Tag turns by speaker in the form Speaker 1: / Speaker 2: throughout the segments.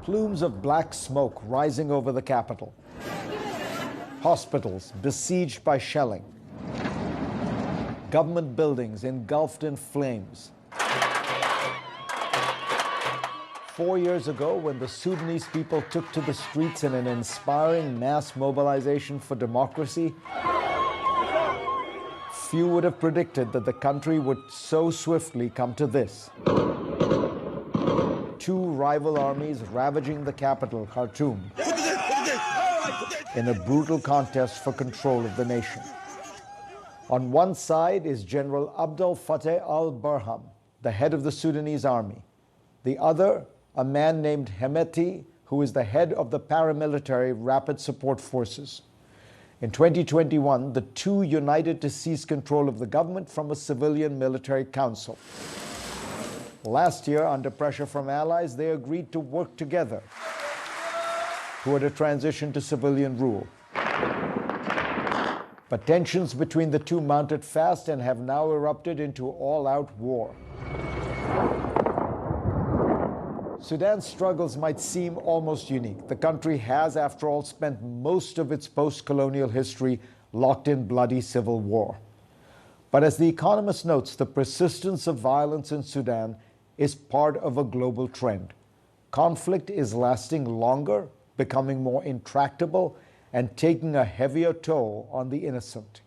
Speaker 1: Plumes of black smoke rising over the capital. Hospitals besieged by shelling. Government buildings engulfed in flames. 4 years ago, when the Sudanese people took to the streets in an inspiring mass mobilization for democracy, few would have predicted that the country would so swiftly come to this. Two rival armies ravaging the capital, Khartoum, in a brutal contest for control of the nation. On one side is General Abdel Fattah al-Burhan, the head of the Sudanese army. The other, a man named Hemeti, who is the head of the paramilitary Rapid Support Forces. In 2021, the two united to seize control of the government from a civilian military council. Last year, under pressure from allies, they agreed to work together toward a transition to civilian rule. But tensions between the two mounted fast and have now erupted into all-out war. Sudan's struggles might seem almost unique. The country has, after all, spent most of its post-colonial history locked in bloody civil war. But as The Economist notes, the persistence of violence in Sudan is part of a global trend. Conflict is lasting longer, becoming more intractable, and taking a heavier toll on the innocent.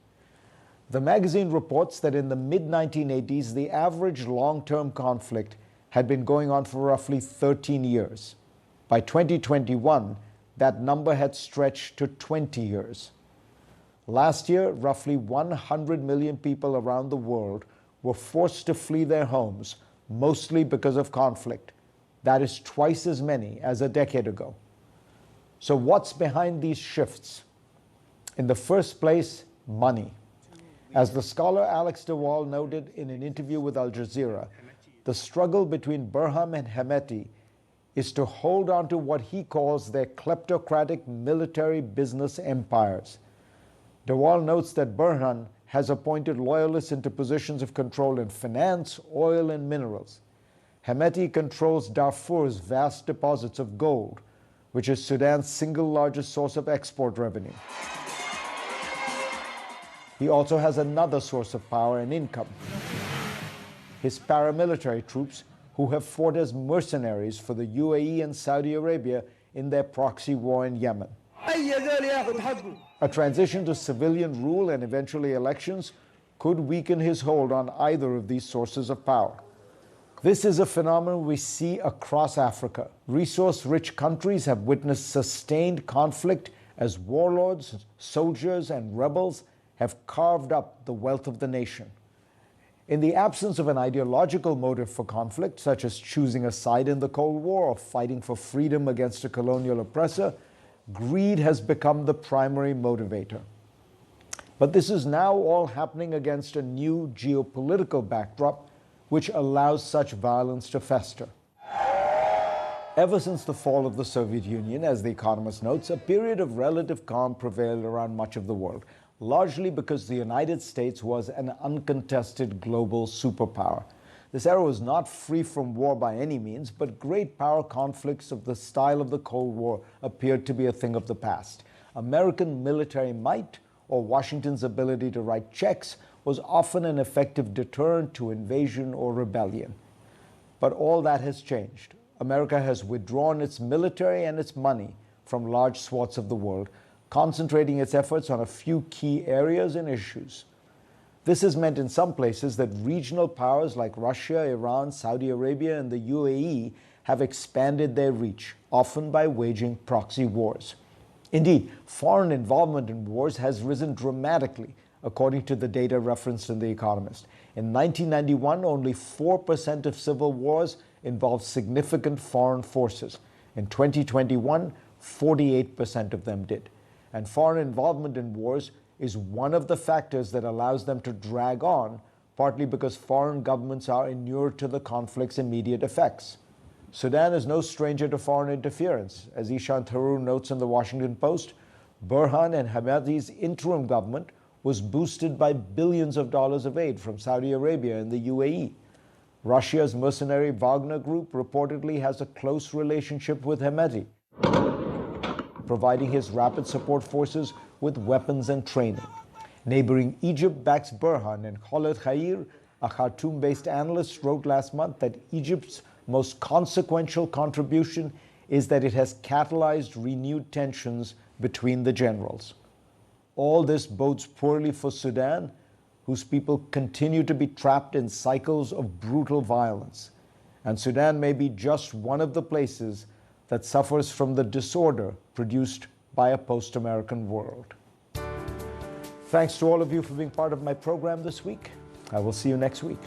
Speaker 1: The magazine reports that in the mid-1980s, the average long-term conflict had been going on for roughly 13 years. By 2021, that number had stretched to 20 years. Last year, roughly 100 million people around the world were forced to flee their homes, mostly because of conflict. That is twice as many as a decade ago. So what's behind these shifts? In the first place, money. As the scholar Alex de Waal noted in an interview with Al Jazeera, the struggle between Burhan and Hemeti is to hold on to what he calls their kleptocratic military business empires. De Waal notes that Burhan has appointed loyalists into positions of control in finance, oil, and minerals. Hemeti controls Darfur's vast deposits of gold, which is Sudan's single largest source of export revenue. He also has another source of power and income: his paramilitary troops, who have fought as mercenaries for the UAE and Saudi Arabia in their proxy war in Yemen. A transition to civilian rule and eventually elections could weaken his hold on either of these sources of power. This is a phenomenon we see across Africa. Resource-rich countries have witnessed sustained conflict as warlords, soldiers, and rebels have carved up the wealth of the nation. In the absence of an ideological motive for conflict, such as choosing a side in the Cold War or fighting for freedom against a colonial oppressor, greed has become the primary motivator. But this is now all happening against a new geopolitical backdrop which allows such violence to fester. Ever since the fall of the Soviet Union, as The Economist notes, a period of relative calm prevailed around much of the world, largely because the United States was an uncontested global superpower. This era was not free from war by any means, but great power conflicts of the style of the Cold War appeared to be a thing of the past. American military might, or Washington's ability to write checks, was often an effective deterrent to invasion or rebellion. But all that has changed. America has withdrawn its military and its money from large swaths of the world, concentrating its efforts on a few key areas and issues. This has meant in some places that regional powers like Russia, Iran, Saudi Arabia, and the UAE have expanded their reach, often by waging proxy wars. Indeed, foreign involvement in wars has risen dramatically, according to the data referenced in The Economist. In 1991, only 4% of civil wars involved significant foreign forces. In 2021, 48% of them did. And foreign involvement in wars is one of the factors that allows them to drag on, partly because foreign governments are inured to the conflict's immediate effects. Sudan is no stranger to foreign interference. As Ishan Tharoor notes in the Washington Post, Burhan and Hemeti's interim government was boosted by billions of dollars of aid from Saudi Arabia and the UAE. Russia's mercenary Wagner Group reportedly has a close relationship with Hemeti, providing his rapid support forces with weapons and training. Neighboring Egypt backs Burhan, and Khaled Khair, a Khartoum-based analyst, wrote last month that Egypt's most consequential contribution is that it has catalyzed renewed tensions between the generals. All this bodes poorly for Sudan, whose people continue to be trapped in cycles of brutal violence. And Sudan may be just one of the places that suffers from the disorder produced by a post-American world. Thanks to all of you for being part of my program this week. I will see you next week.